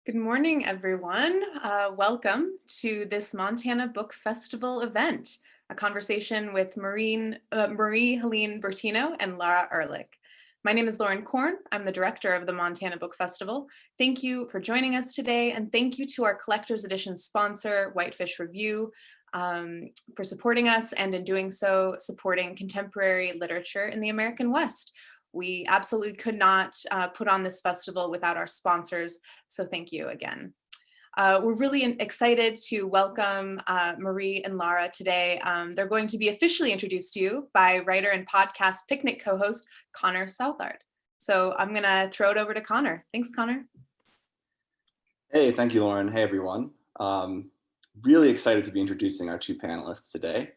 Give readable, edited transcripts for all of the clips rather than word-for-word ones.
Good morning, everyone. Welcome to this Montana Book Festival event, a conversation with Marie-Helene Bertino and Lara Ehrlich. My name is Lauren Korn. I'm the director of the Montana Book Festival. Thank you for joining us today, and thank you to our Collector's Edition sponsor, Whitefish Review, for supporting us, and in doing so, supporting contemporary literature in the American West. We absolutely could not put on this festival without our sponsors, so thank you again. We're really excited to welcome Marie and Lara today. They're going to be officially introduced to you by writer and podcast picnic co-host Connor Southard. So I'm gonna throw it over to Connor. Thanks, Connor. Hey, thank you, Lauren. Hey, everyone. Really excited to be introducing our two panelists today.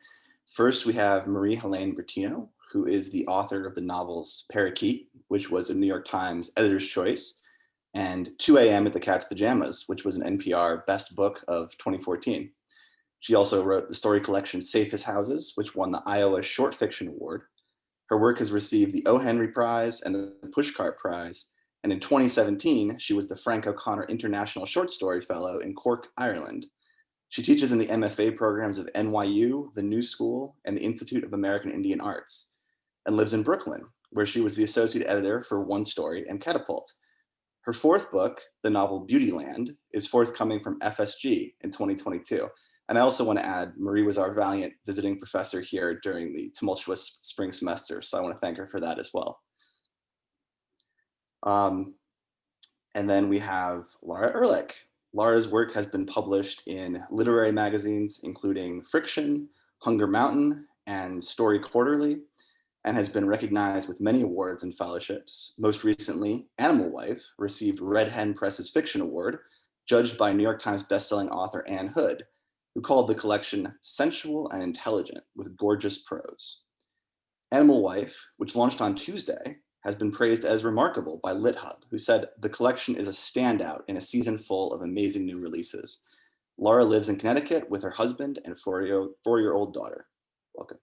First, we have Marie-Helene Bertino, who is the author of the novels Parakeet, which was a New York Times Editor's Choice, and 2 a.m. at the Cat's Pajamas, which was an NPR Best Book of 2014. She also wrote the story collection Safest Houses, which won the Iowa Short Fiction Award. Her work has received the O. Henry Prize and the Pushcart Prize, and in 2017, she was the Frank O'Connor International Short Story Fellow in Cork, Ireland. She teaches in the MFA programs of NYU, the New School, and the Institute of American Indian Arts, and lives in Brooklyn, where she was the associate editor for One Story and Catapult. Her fourth book, the novel Beautyland, is forthcoming from FSG in 2022. And I also want to add, Marie was our valiant visiting professor here during the tumultuous spring semester, so I want to thank her for that as well. And then we have Lara Ehrlich. Lara's work has been published in literary magazines, including Friction, Hunger Mountain, and Story Quarterly, and has been recognized with many awards and fellowships. Most recently, Animal Wife received Red Hen Press's Fiction Award, judged by New York Times bestselling author Anne Hood, who called the collection sensual and intelligent with gorgeous prose. Animal Wife, which launched on Tuesday, has been praised as remarkable by LitHub, who said the collection is a standout in a season full of amazing new releases. Lara lives in Connecticut with her husband and four-year-old daughter. Welcome.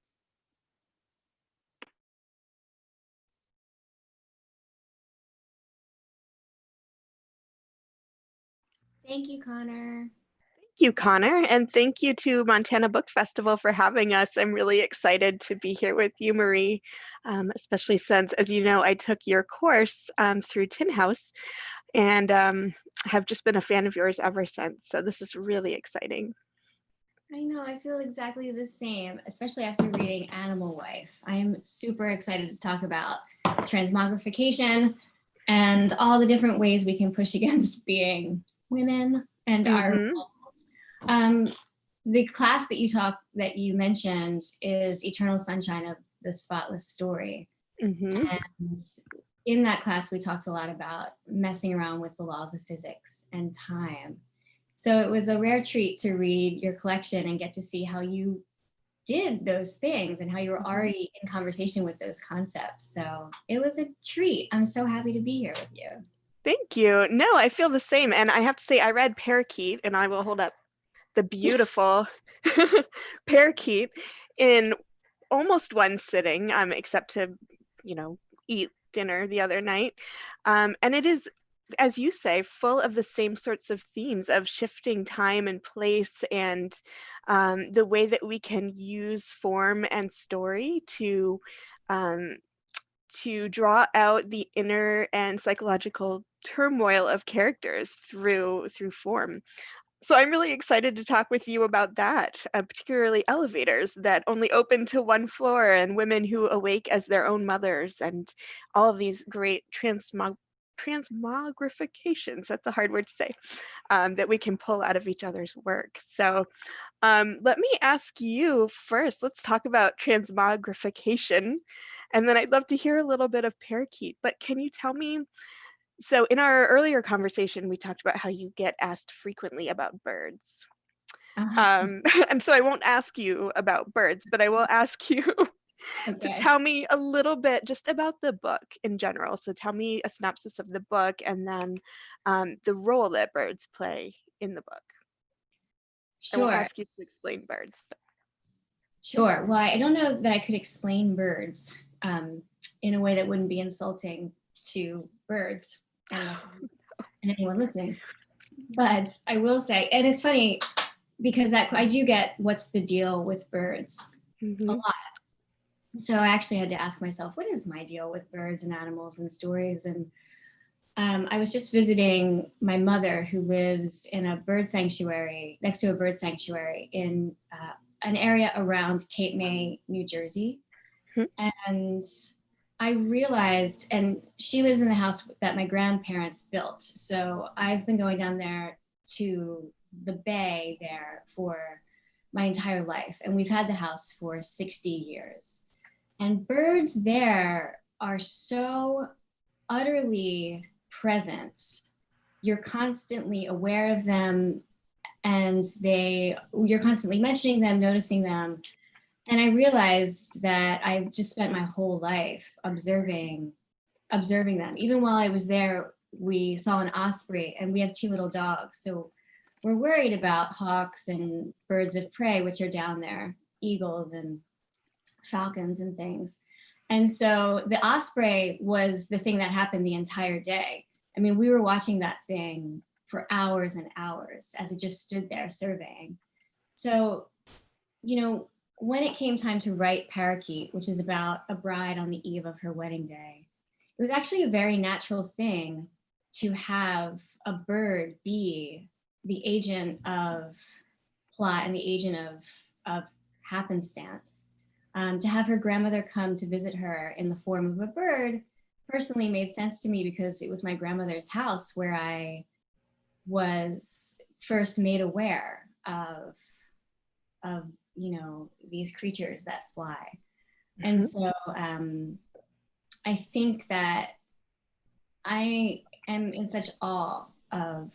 Thank you, Connor. Thank you, Connor, and thank you to Montana Book Festival for having us. I'm really excited to be here with you, Marie, especially since, as you know, I took your course through Tin House and have just been a fan of yours ever since. So this is really exciting. I know, I feel exactly the same, especially after reading Animal Wife. I'm super excited to talk about transmogrification and all the different ways we can push against being women and our the class that you mentioned is Eternal Sunshine of the Spotless Story. And in that class, we talked a lot about messing around with the laws of physics and time. So it was a rare treat to read your collection and get to see how you did those things and how you were already in conversation with those concepts. So it was a treat. I'm so happy to be here with you. Thank you. No, I feel the same. And I have to say, I read Parakeet, and I will hold up the beautiful Parakeet in almost one sitting, except to, eat dinner the other night. And it is, as you say, full of the same sorts of themes of shifting time and place, and the way that we can use form and story to draw out the inner and psychological turmoil of characters through form. So I'm really excited to talk with you about that, particularly elevators that only open to one floor and women who awake as their own mothers, and all of these great transmogrifications, that's a hard word to say, that we can pull out of each other's work. So let me ask you first, let's talk about transmogrification, and then I'd love to hear a little bit of Parakeet. But can you tell me, so in our earlier conversation, we talked about how you get asked frequently about birds. And so I won't ask you about birds, but I will ask you to tell me a little bit just about the book in general. So tell me a synopsis of the book, and then the role that birds play in the book. Sure. I won't ask you to explain birds. But... Sure. Well, I don't know that I could explain birds in a way that wouldn't be insulting to birds and anyone listening. But I will say, and it's funny because that I do get what's the deal with birds a lot. So I actually had to ask myself, what is my deal with birds and animals and stories? And I was just visiting my mother, who lives in a bird sanctuary, next to a bird sanctuary in an area around Cape May, New Jersey. And I realized, and she lives in the house that my grandparents built. So I've been going down there to the bay there for my entire life. And we've had the house for 60 years. And birds there are so utterly present. You're constantly aware of them, and you're constantly mentioning them, noticing them. And I realized that I've just spent my whole life observing them. Even while I was there, we saw an osprey, and we have 2 little dogs. So we're worried about hawks and birds of prey, which are down there, eagles and falcons and things. And so the osprey was the thing that happened the entire day. I mean, we were watching that thing for hours and hours as it just stood there surveying. So, when it came time to write Parakeet, which is about a bride on the eve of her wedding day, it was actually a very natural thing to have a bird be the agent of plot and the agent of happenstance. To have her grandmother come to visit her in the form of a bird personally made sense to me, because it was my grandmother's house where I was first made aware of these creatures that fly. And so I think that I am in such awe of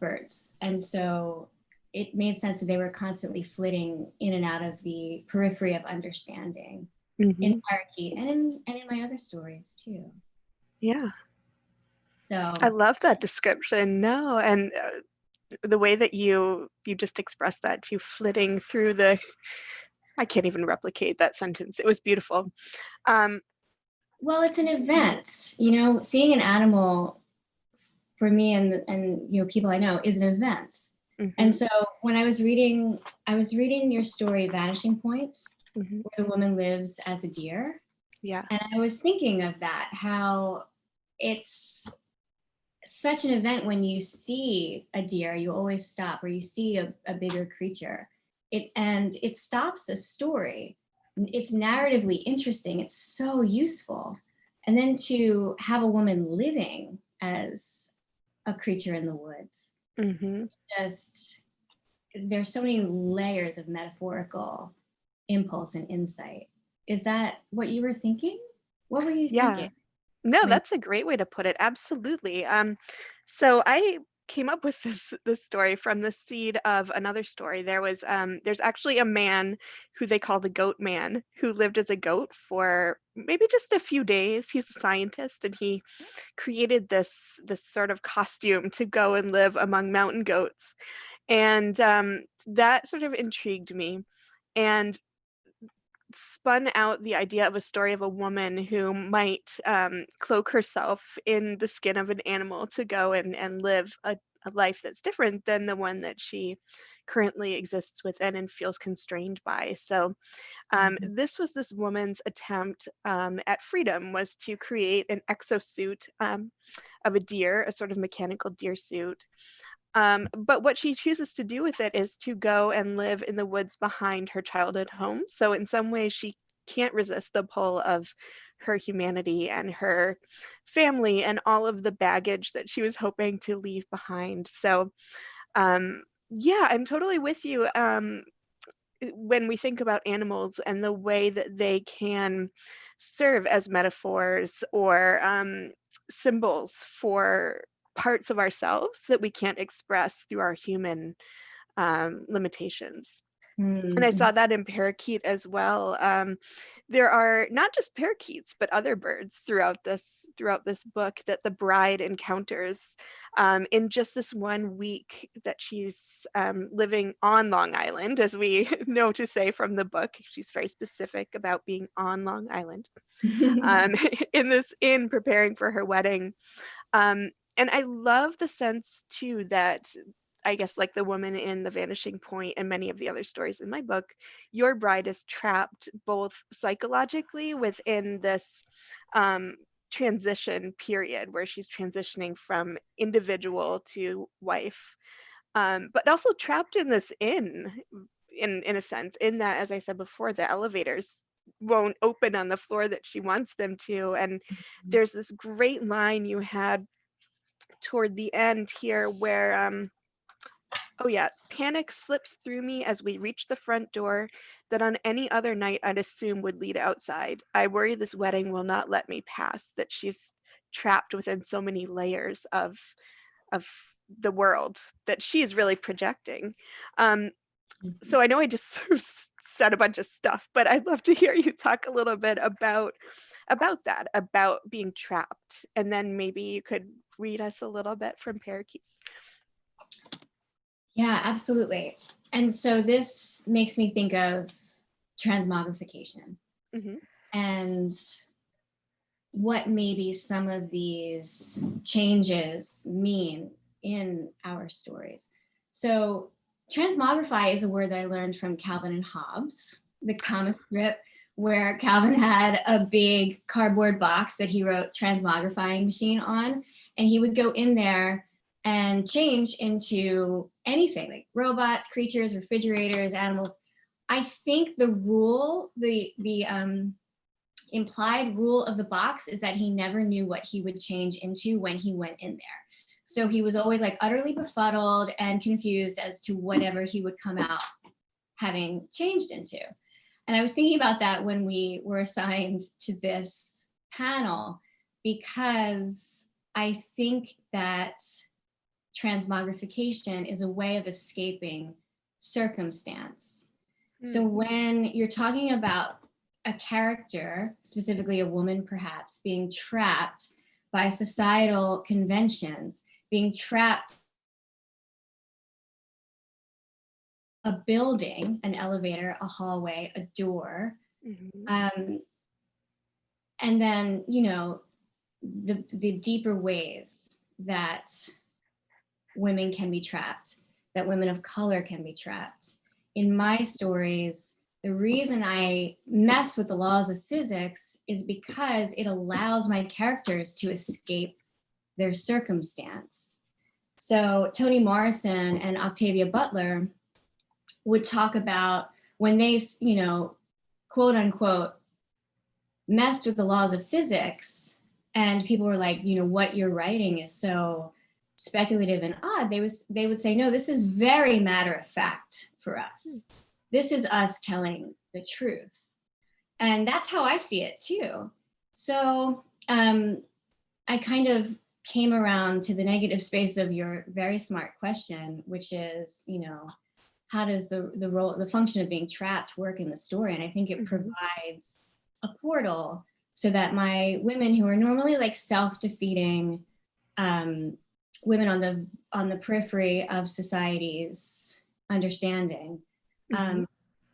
birds. And so it made sense that they were constantly flitting in and out of the periphery of understanding in Parakeet and in my other stories too. Yeah. So I love that description. No, and the way that you just expressed that too, flitting through I can't even replicate that sentence. It was beautiful. Well, it's an event, seeing an animal for me and people I know is an event. And so when I was reading your story, Vanishing Point, where the woman lives as a deer. Yeah. And I was thinking of that, how it's such an event when you see a deer, you always stop, or you see a bigger creature. It stops a story. It's narratively interesting. It's so useful. And then to have a woman living as a creature in the woods, it's just, there's so many layers of metaphorical impulse and insight. Is that what you were thinking? What were you thinking? No, that's a great way to put it. Absolutely. So I came up with this story from the seed of another story. There's actually a man who they call the Goat Man, who lived as a goat for maybe just a few days. He's a scientist, and he created this sort of costume to go and live among mountain goats. And that sort of intrigued me, and spun out the idea of a story of a woman who might cloak herself in the skin of an animal to go and live a life that's different than the one that she currently exists within and feels constrained by. So this was this woman's attempt at freedom, was to create an exosuit of a deer, a sort of mechanical deer suit. But what she chooses to do with it is to go and live in the woods behind her childhood home. So in some ways, she can't resist the pull of her humanity and her family and all of the baggage that she was hoping to leave behind. So yeah, I'm totally with you. When we think about animals and the way that they can serve as metaphors or symbols for parts of ourselves that we can't express through our human limitations. And I saw that in Parakeet as well. There are not just parakeets, but other birds throughout this book that the bride encounters in just this 1 week that she's living on Long Island, as we know to say from the book. She's very specific about being on Long Island in preparing for her wedding. And I love the sense too that I guess like the woman in The Vanishing Point and many of the other stories in my book, your bride is trapped both psychologically within this um, transition period where she's transitioning from individual to wife, but also trapped in this in a sense, in that, as I said before, the elevators won't open on the floor that she wants them to. And there's this great line you had toward the end here where oh yeah, panic slips through me as we reach the front door that on any other night I'd assume would lead outside. I worry this wedding will not let me pass, that she's trapped within so many layers of the world that she's really projecting. um, so I know I just sort of said a bunch of stuff, but I'd love to hear you talk a little bit about that, about being trapped, and then maybe you could read us a little bit from Parakeet. Yeah, absolutely. And so this makes me think of transmogrification Mm-hmm. and what maybe some of these changes mean in our stories. So transmogrify is a word that I learned from Calvin and Hobbes, the comic strip where Calvin had a big cardboard box that he wrote transmogrifying machine on, and he would go in there and change into anything like robots, creatures, refrigerators, animals. I think the rule, the implied rule of the box is that he never knew what he would change into when he went in there. So he was always like utterly befuddled and confused as to whatever he would come out having changed into. And I was thinking about that when we were assigned to this panel, because I think that transmogrification is a way of escaping circumstance. So when you're talking about a character, specifically a woman perhaps, being trapped by societal conventions, being trapped a building, an elevator, a hallway, a door, and then, you know, the deeper ways that women can be trapped, that women of color can be trapped. In my stories, the reason I mess with the laws of physics is because it allows my characters to escape their circumstance. So Toni Morrison and Octavia Butler would talk about when they, you know, quote unquote, messed with the laws of physics, and people were like, you know, what you're writing is so speculative and odd. They would say, no, this is very matter of fact for us. This is us telling the truth. And that's how I see it too. So I kind of came around to the negative space of your very smart question, which is, you know, how does the function of being trapped work in the story? And I think it provides a portal so that my women who are normally like self-defeating women on the periphery of society's understanding,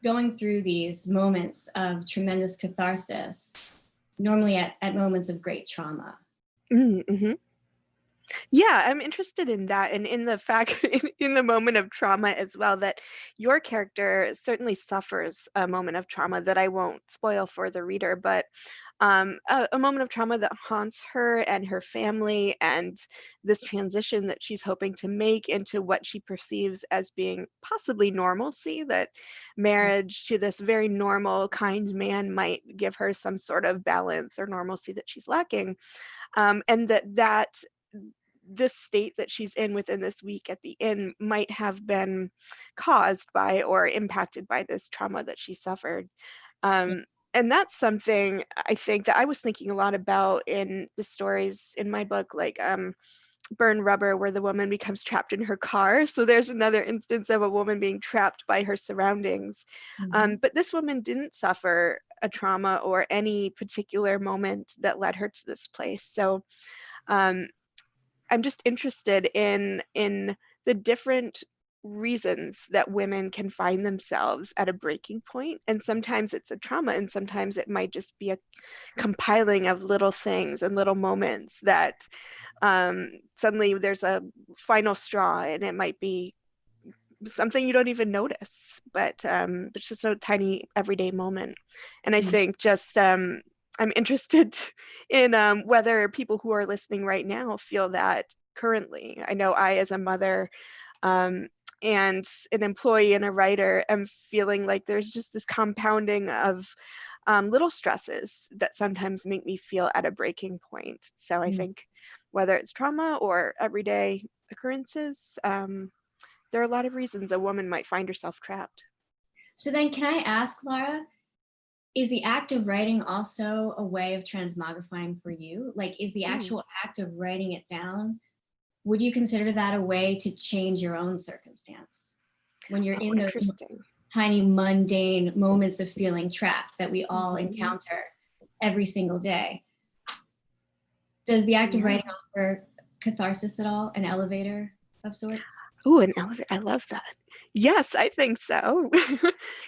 going through these moments of tremendous catharsis, normally at moments of great trauma. Yeah, I'm interested in that, and in the fact in the moment of trauma as well, that your character certainly suffers a moment of trauma that I won't spoil for the reader, but a moment of trauma that haunts her and her family, and this transition that she's hoping to make into what she perceives as being possibly normalcy, that marriage to this very normal, kind man might give her some sort of balance or normalcy that she's lacking, and that this state that she's in within this week at the inn might have been caused by or impacted by this trauma that she suffered. And that's something I think that I was thinking a lot about in the stories in my book, like Burn Rubber, where the woman becomes trapped in her car. So there's another instance of a woman being trapped by her surroundings. But this woman didn't suffer a trauma or any particular moment that led her to this place. So I'm just interested in the different reasons that women can find themselves at a breaking point. And sometimes it's a trauma, and sometimes it might just be a compiling of little things and little moments that Suddenly there's a final straw, and it might be something you don't even notice, but it's just a tiny everyday moment. And I think just I'm interested in whether people who are listening right now feel that currently. I know I, as a mother and an employee and a writer, am feeling like there's just this compounding of little stresses that sometimes make me feel at a breaking point. So I think whether it's trauma or everyday occurrences, there are a lot of reasons a woman might find herself trapped. So then can I ask, Lara, is the act of writing also a way of transmogrifying for you? Like, is the actual act of writing it down, would you consider that a way to change your own circumstance? When you're in those tiny mundane moments of feeling trapped that we all encounter every single day. Does the act of writing offer catharsis at all, an elevator of sorts? Oh, an elevator, I love that. Yes, I think so.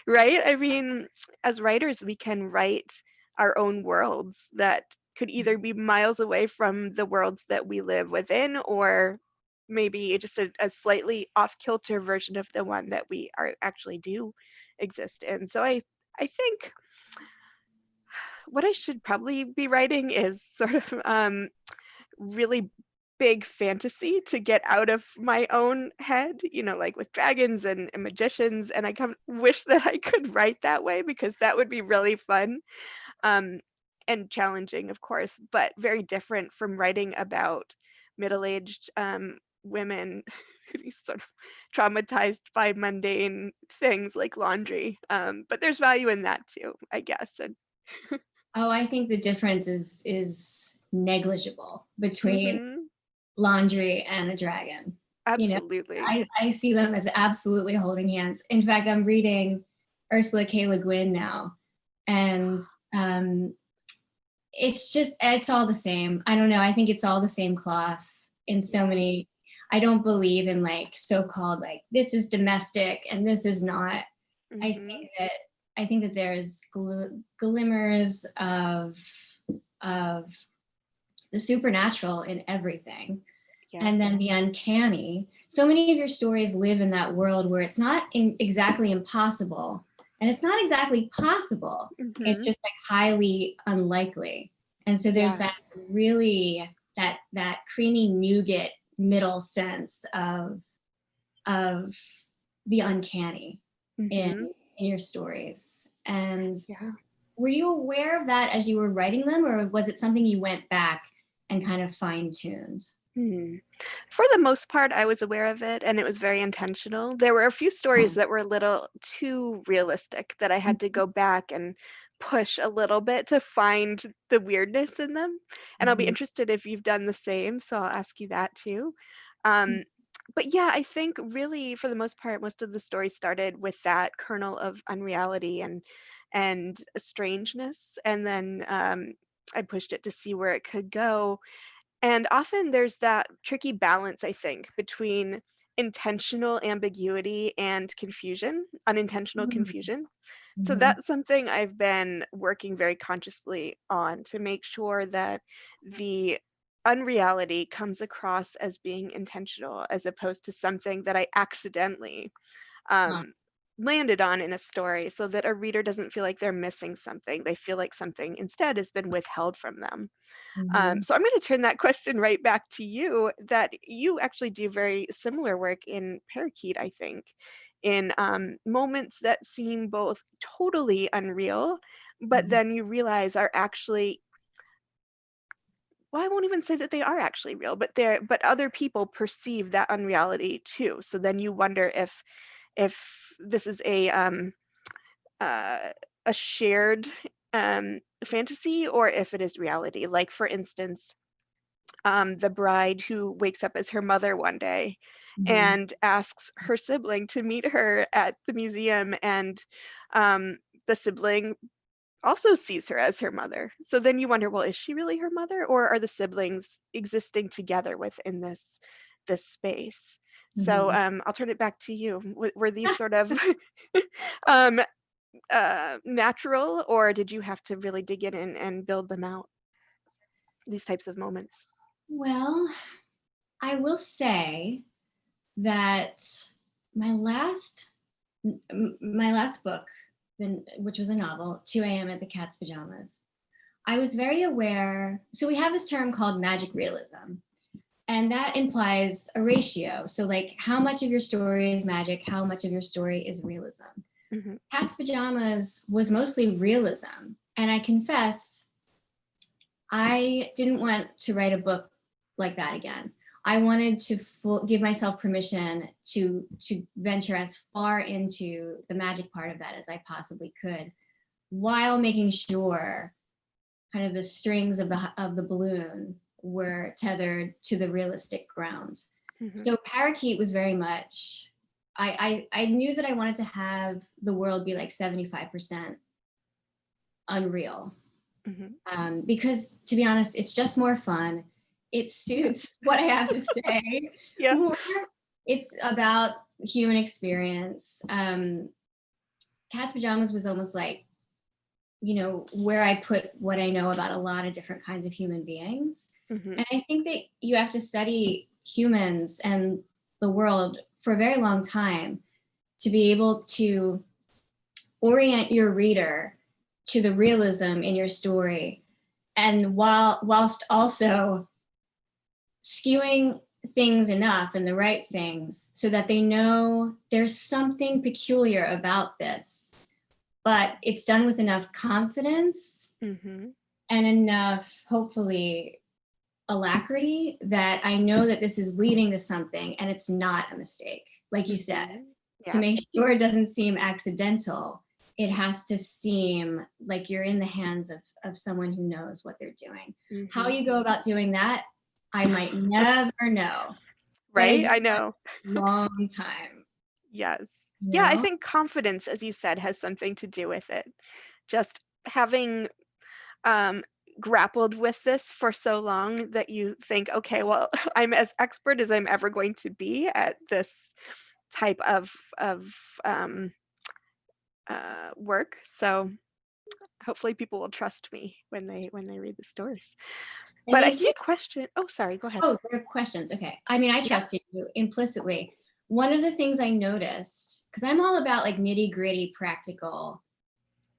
Right? I mean, as writers, we can write our own worlds that could either be miles away from the worlds that we live within, or maybe just a slightly off-kilter version of the one that we are actually do exist in. So I think what I should probably be writing is sort of really big fantasy to get out of my own head, you know, like with dragons and magicians. And I kind of wish that I could write that way, because that would be really fun and challenging, of course, but very different from writing about middle-aged women sort of traumatized by mundane things like laundry. But there's value in that too, I guess. And oh, I think the difference is negligible between laundry and a dragon. Absolutely. You know, I see them as absolutely holding hands. In fact, I'm reading Ursula K. Le Guin now, and it's all the same. I don't know. I think it's all the same cloth in so many. I don't believe in like so-called like this is domestic and this is not. I think that there's glimmers of the supernatural in everything. And then the uncanny. So many of your stories live in that world where it's not exactly impossible and it's not exactly possible. It's just like highly unlikely. And so there's that really, that creamy nougat middle sense of the uncanny in your stories. And were you aware of that as you were writing them, or was it something you went back and kind of fine-tuned? For the most part, I was aware of it, and it was very intentional. There were a few stories that were a little too realistic that I had to go back and push a little bit to find the weirdness in them. And I'll be interested if you've done the same, so I'll ask you that too. But yeah, I think really for the most part, most of the stories started with that kernel of unreality and strangeness, and then I pushed it to see where it could go. And often there's that tricky balance, I think, between intentional ambiguity and confusion, unintentional confusion. So that's something I've been working very consciously on, to make sure that the unreality comes across as being intentional, as opposed to something that I accidentally landed on in a story, so that a reader doesn't feel like they're missing something. They feel like something instead has been withheld from them. So I'm going to turn that question right back to you, that you actually do very similar work in Parakeet, I think, in moments that seem both totally unreal, but then you realize are actually, well, I won't even say that they are actually real, but other people perceive that unreality too. So then you wonder if this is a shared fantasy, or if it is reality. Like, for instance, the bride who wakes up as her mother one day and asks her sibling to meet her at the museum, and the sibling also sees her as her mother. So then you wonder, well, is she really her mother, or are the siblings existing together within this space? So I'll turn it back to you. Were these sort of natural, or did you have to really dig in and build them out, these types of moments? Well, I will say that my last book, which was a novel, 2 a.m. at the Cat's Pajamas, I was very aware. So we have this term called magic realism, and that implies a ratio. So like how much of your story is magic, how much of your story is realism. Mm-hmm. Cat's Pajamas was mostly realism. And I confess, I didn't want to write a book like that again. I wanted to give myself permission to venture as far into the magic part of that as I possibly could, while making sure kind of the strings of the balloon were tethered to the realistic ground. Mm-hmm. So Parakeet was very much, I knew that I wanted to have the world be like 75% unreal. Mm-hmm. Because to be honest, it's just more fun. It suits what I have to say. Yeah. More. It's about human experience. Cat's Pajamas was almost like, you know, where I put what I know about a lot of different kinds of human beings. Mm-hmm. And I think that you have to study humans and the world for a very long time to be able to orient your reader to the realism in your story, and whilst also skewing things enough and the right things so that they know there's something peculiar about this, but it's done with enough confidence Mm-hmm. and enough, hopefully, alacrity that I know that this is leading to something and it's not a mistake. Like you said, Yeah. to make sure it doesn't seem accidental, it has to seem like you're in the hands of someone who knows what they're doing. Mm-hmm. How you go about doing that, I might never know. Right? But I know. Long time. Yes. You Yeah, I know? think confidence, as you said, has something to do with it. Just having grappled with this for so long that you think, okay, well, I'm as expert as I'm ever going to be at this type of work. So hopefully people will trust me when they read the stories. And But they I see do. a question. Oh, sorry, go ahead. Oh, there are questions. Okay. I mean, I trusted you implicitly. One of the things I noticed, because I'm all about like nitty gritty practical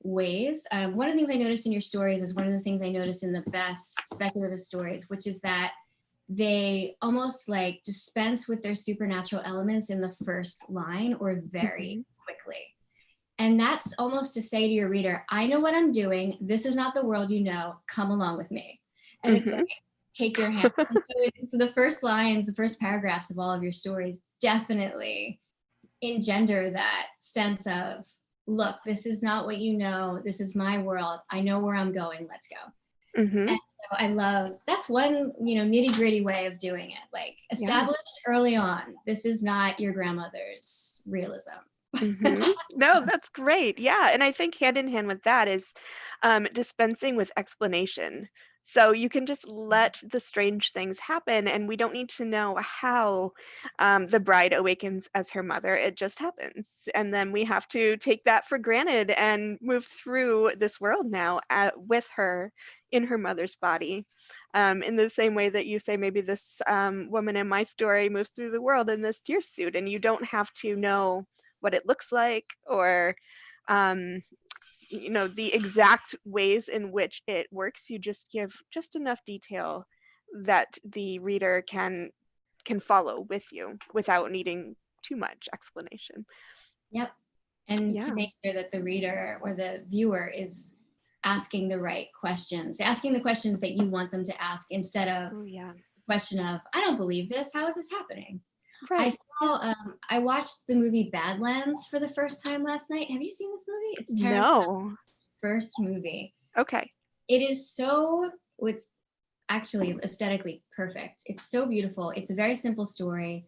ways. One of the things I noticed in your stories is one of the things I noticed in the best speculative stories, which is that they almost like dispense with their supernatural elements in the first line or very quickly. And that's almost to say to your reader, I know what I'm doing. This is not the world you know. Come along with me. And it's like, take your hand. And so the first lines, the first paragraphs of all of your stories definitely engender that sense of, look, this is not what you know. This is my world. I know where I'm going. Let's go. And so I love, that's one, nitty gritty way of doing it. Like established early on, this is not your grandmother's realism. No, that's great. Yeah. And I think hand in hand with that is dispensing with explanation. So you can just let the strange things happen, and we don't need to know how the bride awakens as her mother. It just happens. And then we have to take that for granted and move through this world now with her in her mother's body. In the same way that you say, maybe this woman in my story moves through the world in this deer suit, and you don't have to know what it looks like or the exact ways in which it works. You just give just enough detail that the reader can follow with you without needing too much explanation. Yep. And to make sure that the reader or the viewer is asking the right questions, asking the questions that you want them to ask instead of the question of, I don't believe this. How is this happening? Right. I watched the movie Badlands for the first time last night. Have you seen this movie? It's Tarantino's first movie. Okay. It is it's actually aesthetically perfect. It's so beautiful. It's a very simple story.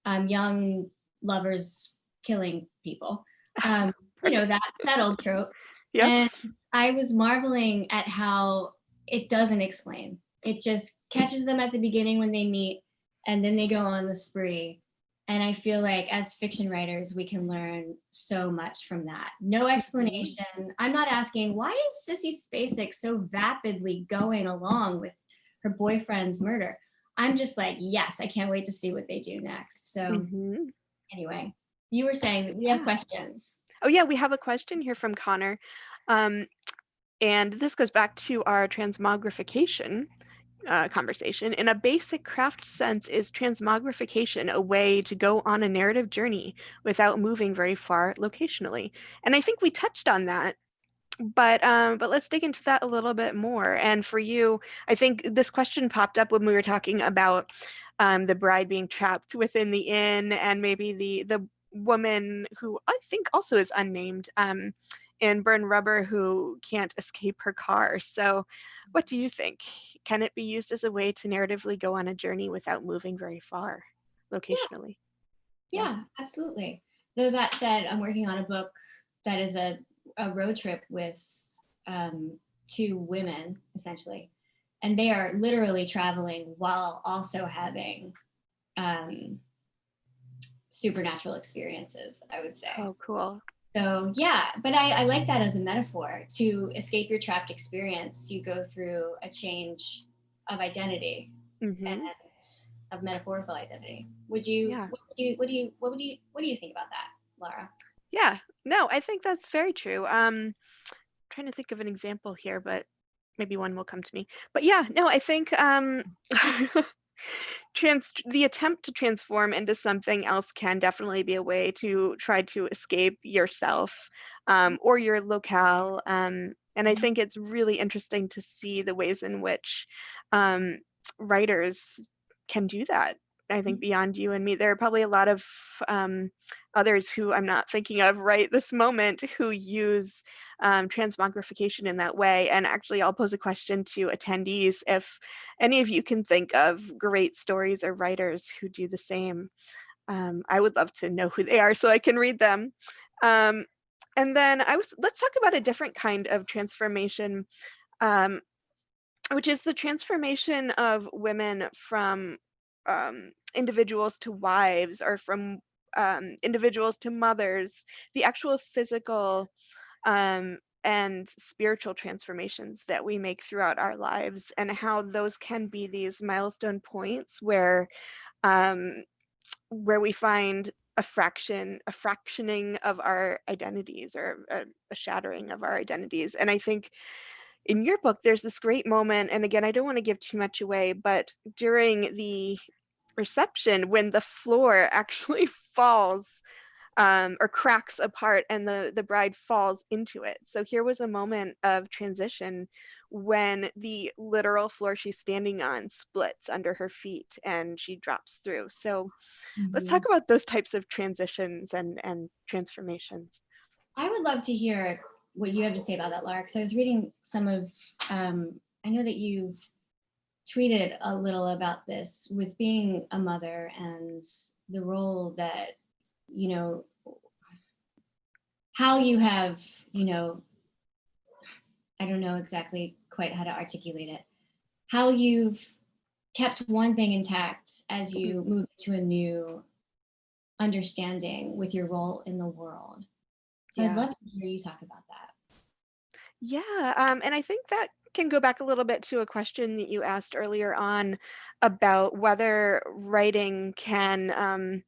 Young lovers killing people. That old trope. Yep. And I was marveling at how it doesn't explain. It just catches them at the beginning when they meet, and then they go on the spree. And I feel like as fiction writers, we can learn so much from that. No explanation. I'm not asking, why is Sissy Spacek so vapidly going along with her boyfriend's murder? I'm just like, yes, I can't wait to see what they do next. So anyway, you were saying that we have questions. Oh yeah, we have a question here from Connor. And this goes back to our transmogrification conversation. In a basic craft sense, is transmogrification a way to go on a narrative journey without moving very far locationally? And I think we touched on that, but let's dig into that a little bit more. And for you, I think this question popped up when we were talking about the bride being trapped within the inn, and maybe the woman who I think also is unnamed in Burn Rubber, who can't escape her car. So what do you think? Can it be used as a way to narratively go on a journey without moving very far locationally? Yeah, absolutely. Though that said, I'm working on a book that is a road trip with two women, essentially. And they are literally traveling while also having supernatural experiences, I would say. Oh, cool. So yeah, but I like that as a metaphor. To escape your trapped experience, you go through a change of identity and of metaphorical identity. Would you? Yeah. What do you think about that, Lara? Yeah. No, I think that's very true. Trying to think of an example here, but maybe one will come to me. But yeah, no, I think the attempt to transform into something else can definitely be a way to try to escape yourself or your locale. And I think it's really interesting to see the ways in which writers can do that. I think beyond you and me, there are probably a lot of others who I'm not thinking of right this moment who use transmogrification in that way. And actually, I'll pose a question to attendees if any of you can think of great stories or writers who do the same. I would love to know who they are so I can read them. And then let's talk about a different kind of transformation, which is the transformation of women from individuals to wives, or from individuals to mothers, the actual physical and spiritual transformations that we make throughout our lives, and how those can be these milestone points where we find a fractioning of our identities, or a shattering of our identities. And I think in your book, there's this great moment, and again, I don't want to give too much away, but during the reception, when the floor actually falls or cracks apart and the bride falls into it. So here was a moment of transition when the literal floor she's standing on splits under her feet and she drops through. So let's talk about those types of transitions and transformations. I would love to hear what you have to say about that, Lara, because I was reading some of, I know that you've tweeted a little about this with being a mother and the role that, you know, how you have, you know, I don't know exactly quite how to articulate it, how you've kept one thing intact as you move to a new understanding with your role in the world. So I'd love to hear you talk about that. Yeah, and I think that can go back a little bit to a question that you asked earlier on about whether writing can,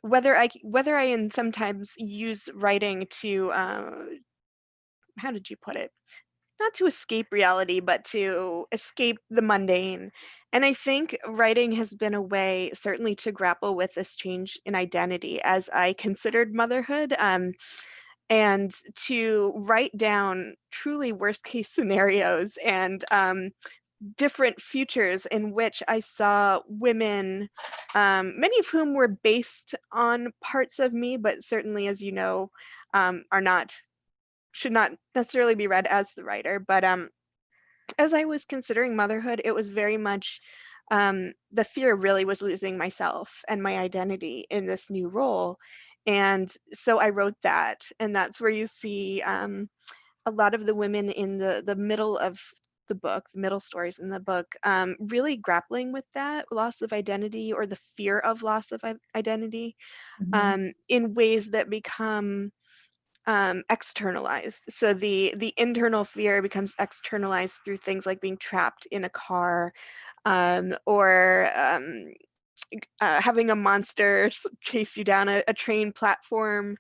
whether I sometimes use writing to, how did you put it? Not to escape reality, but to escape the mundane. And I think writing has been a way, certainly, to grapple with this change in identity as I considered motherhood. And to write down truly worst case scenarios and different futures in which I saw women, many of whom were based on parts of me, but certainly, as you know, should not necessarily be read as the writer. But as I was considering motherhood, it was very much the fear really was losing myself and my identity in this new role. And so I wrote that, and that's where you see a lot of the women in the middle of the book, the middle stories in the book, really grappling with that loss of identity, or the fear of loss of identity, in ways that become externalized. So the internal fear becomes externalized through things like being trapped in a car, or having a monster chase you down a train platform.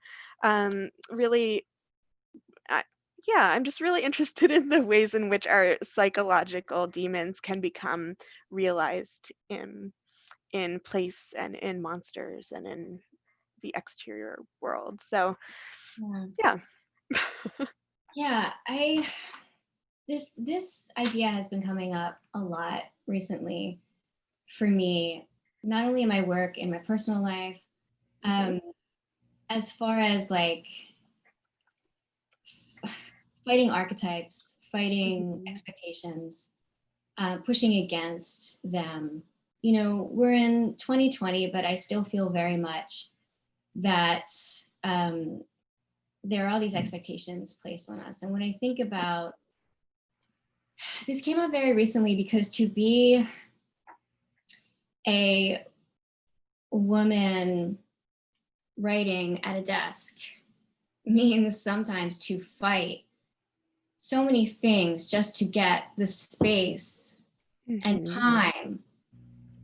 Really, yeah, I'm just really interested in the ways in which our psychological demons can become realized in place and in monsters and in the exterior world. So yeah. Yeah, this idea has been coming up a lot recently for me, not only in my work, in my personal life, as far as like fighting archetypes, fighting expectations, pushing against them. You know, we're in 2020, but I still feel very much that there are all these expectations placed on us. And when I think about, this came up very recently because to be a woman writing at a desk means sometimes to fight so many things just to get the space and time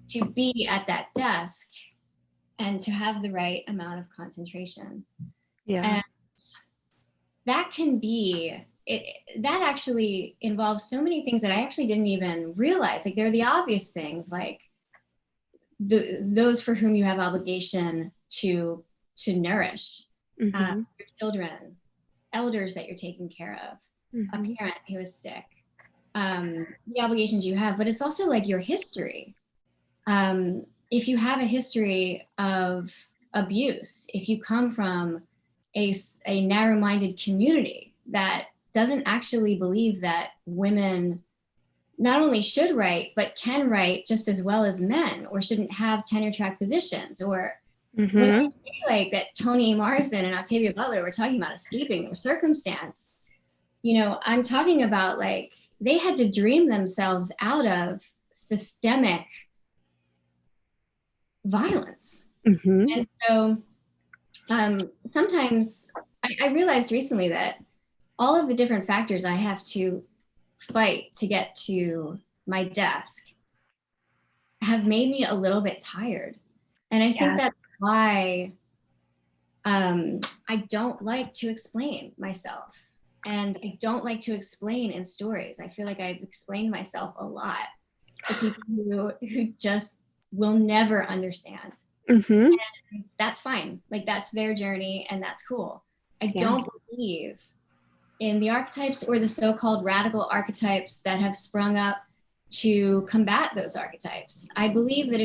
to be at that desk and to have the right amount of concentration. Yeah. And that can be, that actually involves so many things that I actually didn't even realize. Like, they're the obvious things, like those for whom you have obligation to nourish, your children, elders that you're taking care of, a parent who is sick, the obligations you have, but it's also like your history. If you have a history of abuse, if you come from a narrow-minded community that doesn't actually believe that women not only should write, but can write just as well as men, or shouldn't have tenure track positions, or when I say like that Toni Morrison and Octavia Butler were talking about escaping their circumstance, you know, I'm talking about like they had to dream themselves out of systemic violence. And so sometimes I realized recently that all of the different factors I have to fight to get to my desk have made me a little bit tired. And I think that's why I don't like to explain myself. And I don't like to explain in stories. I feel like I've explained myself a lot to people who just will never understand. And that's fine. Like, that's their journey and that's cool. I don't believe in the archetypes or the so-called radical archetypes that have sprung up to combat those archetypes. I believe that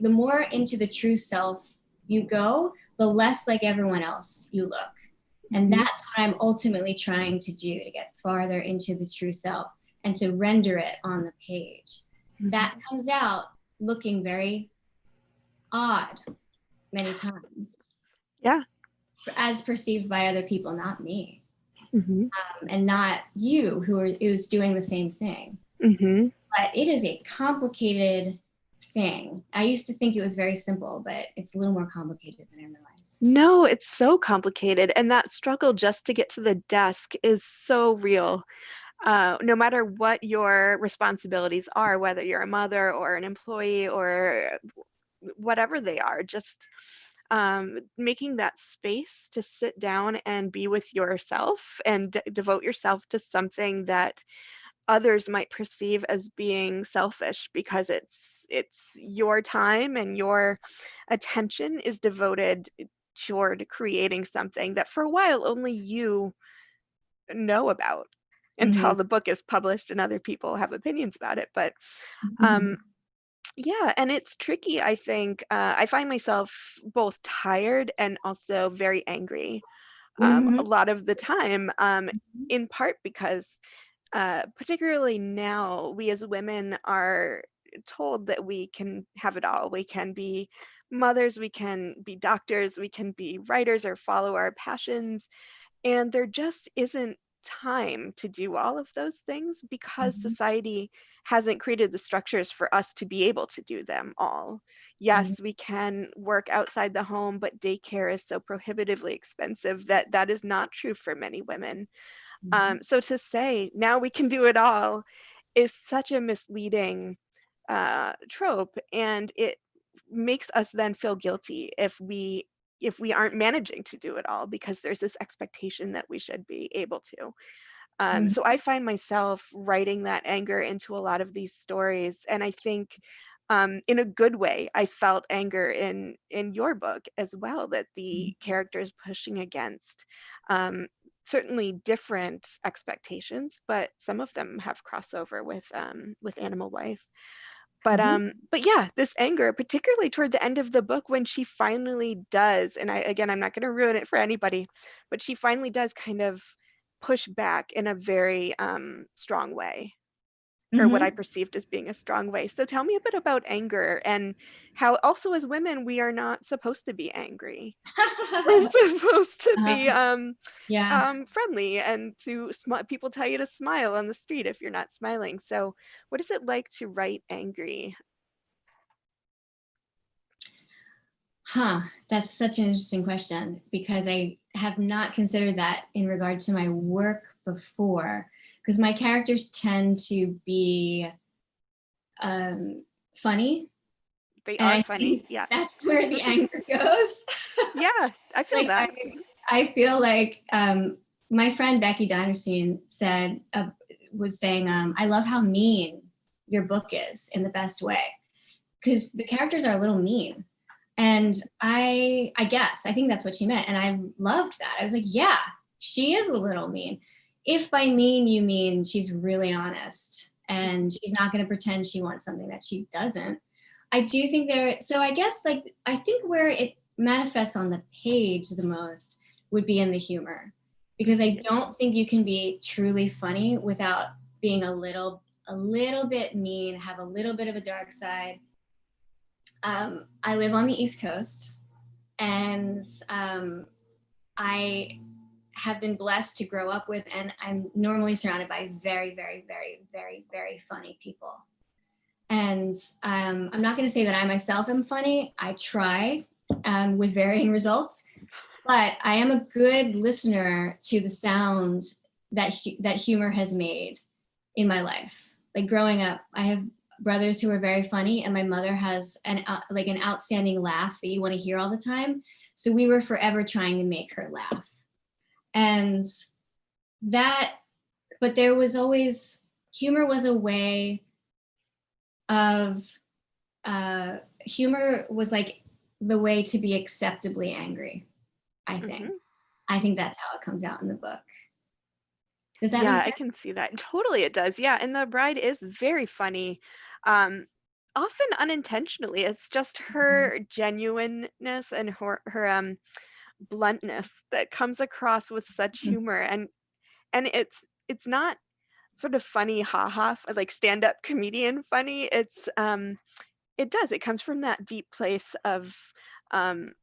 the more into the true self you go, the less like everyone else you look. And that's what I'm ultimately trying to do, to get farther into the true self and to render it on the page. That comes out looking very odd many times. Yeah. As perceived by other people, not me. And not you who's doing the same thing. But it is a complicated thing. I used to think it was very simple, but it's a little more complicated than I realized. No, it's so complicated. And that struggle just to get to the desk is so real. No matter what your responsibilities are, whether you're a mother or an employee or whatever they are, just making that space to sit down and be with yourself and devote yourself to something that others might perceive as being selfish, because it's your time and your attention is devoted toward creating something that for a while only you know about until the book is published and other people have opinions about it. But yeah, and it's tricky, I think. I find myself both tired and also very angry a lot of the time, in part because particularly now, we as women are told that we can have it all. We can be mothers, we can be doctors, we can be writers or follow our passions. And there just isn't time to do all of those things because society hasn't created the structures for us to be able to do them all. Yes, we can work outside the home, but daycare is so prohibitively expensive that that is not true for many women. So to say now we can do it all is such a misleading trope, and it makes us then feel guilty if we aren't managing to do it all, because there's this expectation that we should be able to. Mhm. So I find myself writing that anger into a lot of these stories, and I think in a good way, I felt anger in your book as well, that the characters pushing against certainly different expectations, but some of them have crossover with animal life. But yeah, this anger, particularly toward the end of the book when she finally does, and I'm not going to ruin it for anybody, but she finally does kind of push back in a very strong way, or what I Mhm. perceived as being a strong way. So tell me a bit about anger, and how also as women we are not supposed to be angry. We're supposed to Uh, be yeah. friendly, and people tell you to smile on the street if you're not smiling. So what is it like to write angry? Huh. That's such an interesting question, because I have not considered that in regard to my work before, because my characters tend to be funny, They and are I funny, think yeah. that's where the anger goes. Yeah, I feel Like that. I feel like my friend Becky Dinerstein was saying, I love how mean your book is in the best way, because the characters are a little mean. And I guess, I think that's what she meant. And I loved that. I was like, yeah, she is a little mean. If by mean you mean she's really honest and she's not going to pretend she wants something that she doesn't. I do think so I guess, like, I think where it manifests on the page the most would be in the humor, because I don't think you can be truly funny without being a little bit mean, have a little bit of a dark side. I live on the East Coast, and I have been blessed to grow up with, and I'm normally surrounded by very, very, very, very, very funny people. And I'm not going to say that I myself am funny. I try with varying results, but I am a good listener to the sound that humor has made in my life. Like growing up, I have brothers who are very funny, and my mother has an outstanding laugh that you want to hear all the time. So we were forever trying to make her laugh. And that, but there was always, humor was a way of, humor was like the way to be acceptably angry, I think. Mhm. I think that's how it comes out in the book. Does that Yeah, make I sense? can see that. Totally, it does. Yeah, and the bride is very funny, um, often unintentionally. It's just her genuineness and her bluntness that comes across with such Mhm. humor, and it's not sort of funny, haha, like stand-up comedian funny. It comes from that deep place of um,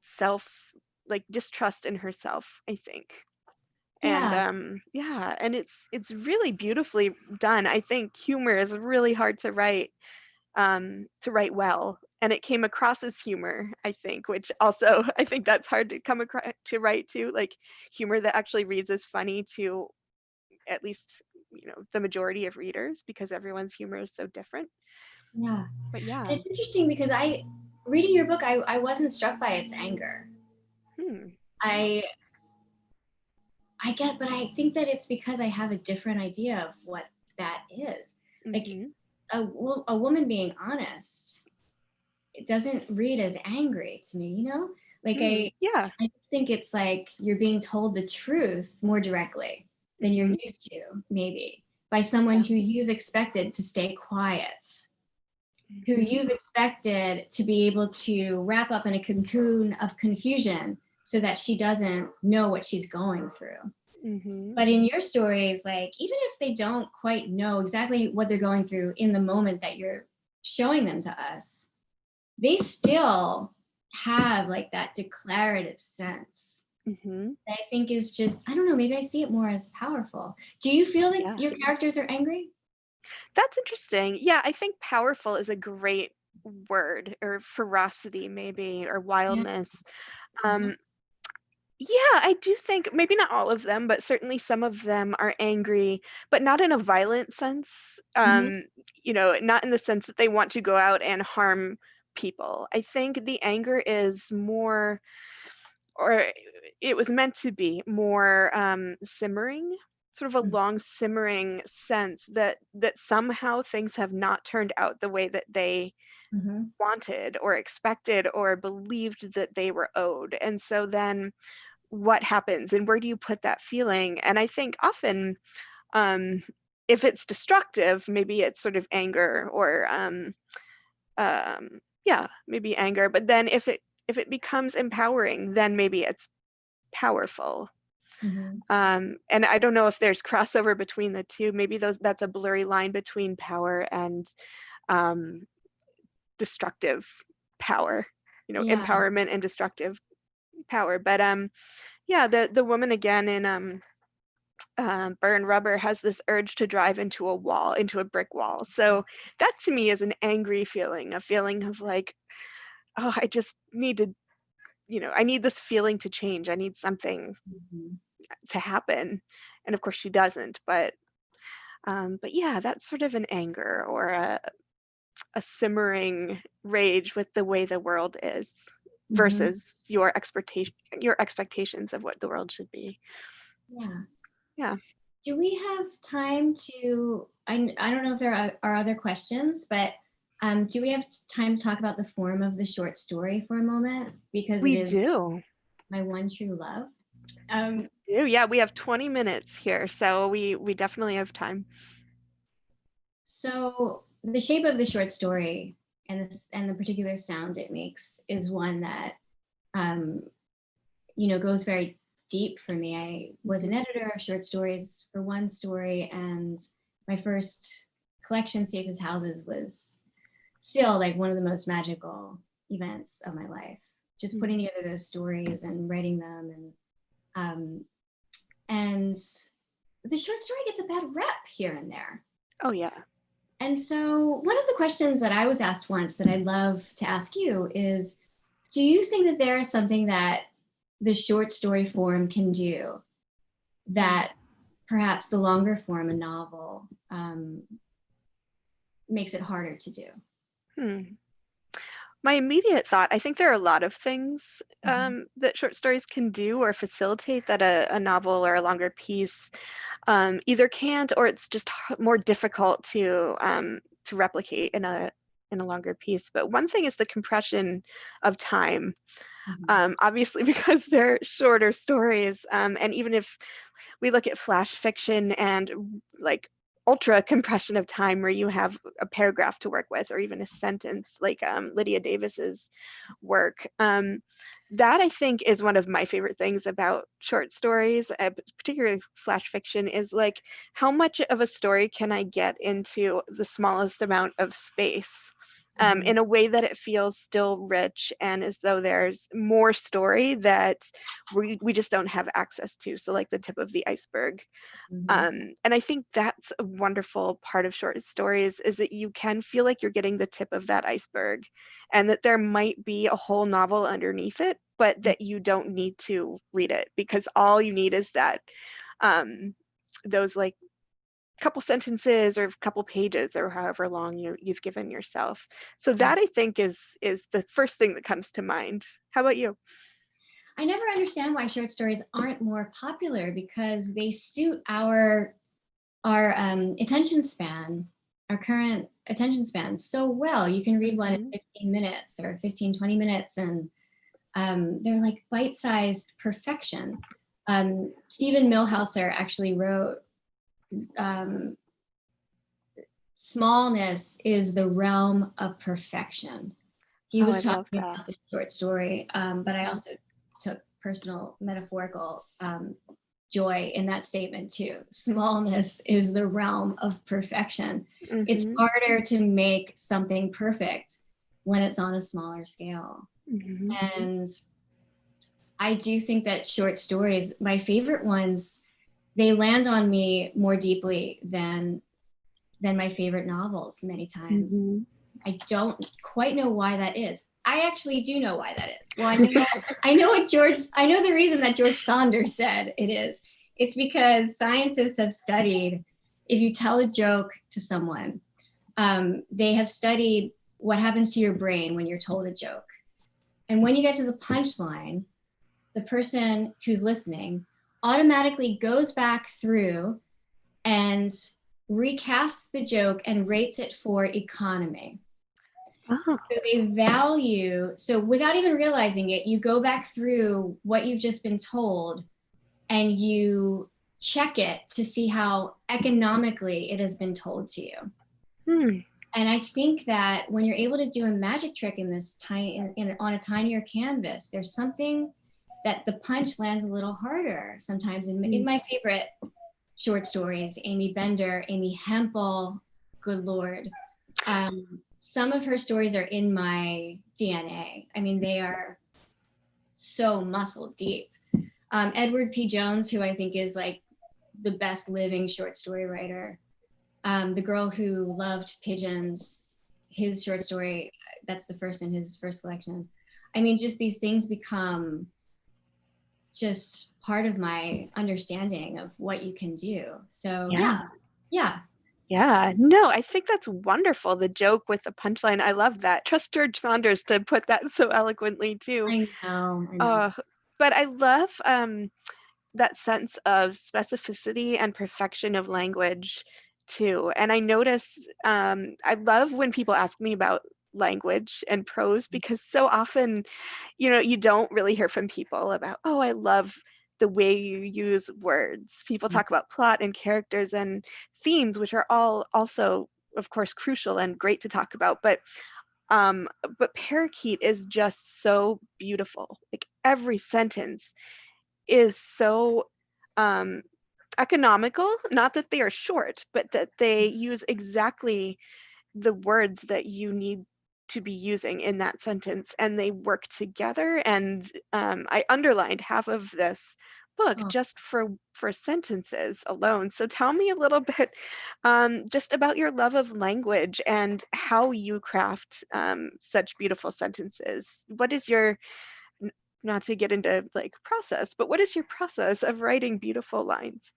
self, like distrust in herself, I think. And Yeah. yeah, and it's really beautifully done. I think humor is really hard to write well, and it came across as humor, I think, which also I think that's hard to come across to write too, like humor that actually reads as funny to at least the majority of readers, because everyone's humor is so different. Yeah. But And yeah. it's interesting because reading your book, I wasn't struck by its anger. Hmm. I but I think that it's because I have a different idea of what that is. Like Mm-hmm. a woman being honest, it doesn't read as angry to me, you know? Like Mm. Yeah. I just think it's like you're being told the truth more directly than you're Mm-hmm. used to, maybe, by someone who you've expected to stay quiet, who Mm-hmm. you've expected to be able to wrap up in a cocoon of confusion so that she doesn't know what she's going through. Mm-hmm. But in your stories, like, even if they don't quite know exactly what they're going through in the moment that you're showing them to us, they still have like that declarative sense Mm-hmm. that I think is just, I don't know, maybe I see it more as powerful. Do you feel like Yeah. your characters are angry? That's interesting. Yeah, I think powerful is a great word, or ferocity maybe, or Yeah. wildness. Uh-huh. Um, Yeah, I do think maybe not all of them, but certainly some of them are angry, but not in a violent sense. Mhm. Not in the sense that they want to go out and harm people. I think the anger is more, or it was meant to be more simmering, sort of a long simmering sense that somehow things have not turned out the way that they Mhm. wanted or expected or believed that they were owed. And so then what happens and where do you put that feeling? And I think often, um, if it's destructive, maybe it's sort of anger or yeah, maybe anger. But then if it becomes empowering, then maybe it's powerful. Mhm. And I don't know if there's crossover between the two. Maybe that's a blurry line between power and um, destructive power. Yeah. Empowerment and destructive power. But yeah, the woman again in Burn Rubber has this urge to drive into a brick wall. So that to me is an angry feeling, a feeling of like, oh, I just need to, I need this feeling to change. I need something Mhm. to happen. And of course she doesn't, but yeah, that's sort of an anger or a simmering rage with the way the world is Mhm. versus your expectations of what the world should be. Yeah. Yeah. Do we have time to, I don't know if there are other questions, but do we have time to talk about the form of the short story for a moment? Because it We is do. my one true love. Um, Yeah, we have 20 minutes here, so we definitely have time. so the shape of the short story and the particular sound it makes is one that um, goes very deep for me. I was an editor of short stories for one story, and my first collection, Safe as Houses, was still like one of the most magical events of my life. Just putting together those stories and writing them, um, and the short story gets a bad rep here and there. Oh yeah. And so, one of the questions that I was asked once that I'd love to ask you is, do you think that there is something that the short story form can do that perhaps the longer form, a novel, makes it harder to do? Hmm. My immediate thought, I think there are a lot of things that short stories can do or facilitate that a novel or a longer piece either can't, or it's just more difficult to replicate in a longer piece. But one thing is the compression of time. Obviously, because they're shorter stories, and even if we look at flash fiction and like ultra compression of time where you have a paragraph to work with or even a sentence like Lydia Davis's work. That I think is one of my favorite things about short stories, particularly flash fiction, is like how much of a story can I get into the smallest amount of space in a way that it feels still rich and as though there's more story that we just don't have access to. So like the tip of the iceberg. And I think that's a wonderful part of short stories is that you can feel like you're getting the tip of that iceberg and that there might be a whole novel underneath it, but that you don't need to read it because all you need is that those like couple sentences or a couple pages or however long you've given yourself. So that I think is the first thing that comes to mind. How about you? I never understand why short stories aren't more popular because they suit our attention span, our current attention span so well. You can read one in 15 minutes or 15, 20 minutes, and they're like bite-sized perfection. Stephen Millhauser actually wrote, smallness is the realm of perfection. He Oh, was I love talking that. about the short story, but I also took personal metaphorical joy in that statement too. Smallness is the realm of perfection. It's harder to make something perfect when it's on a smaller scale. And I do think that short stories, my favorite ones, they land on me more deeply than my favorite novels many times. I don't quite know why that is. I actually do know why that is. Well, I know the reason that George Saunders said it is. It's because scientists have studied, if you tell a joke to someone, they have studied what happens to your brain when you're told a joke. And when you get to the punchline, the person who's listening automatically goes back through and recasts the joke and rates it for economy. Oh. So they value, so without even realizing it, you go back through what you've just been told and you check it to see how economically it has been told to you. And I think that when you're able to do a magic trick in this on a tinier canvas, there's something that the punch lands a little harder sometimes. In my favorite short stories, Amy Bender, Amy Hempel, good Lord. Some of her stories are in my DNA. I mean, they are so muscle deep. Edward P. Jones, who I think is like the best living short story writer. The Girl Who Loved Pigeons, his short story, that's the first in his first collection. I mean, just these things become just part of my understanding of what you can do. So yeah. Yeah, no, I think that's wonderful. The joke with the punchline. I love that. Trust George Saunders to put that so eloquently too. I know. But I love that sense of specificity and perfection of language too. And I notice I love when people ask me about language and prose, because so often, you don't really hear from people about, oh, I love the way you use words. People talk about plot and characters and themes, which are all also, of course, crucial and great to talk about. But Parakeet is just so beautiful. Like every sentence is so economical, not that they are short, but that they use exactly the words that you need to be using in that sentence, and they work together. And I underlined half of this book just for sentences alone. So tell me a little bit just about your love of language and how you craft such beautiful sentences. What is your, not to get into like process, but what is your process of writing beautiful lines?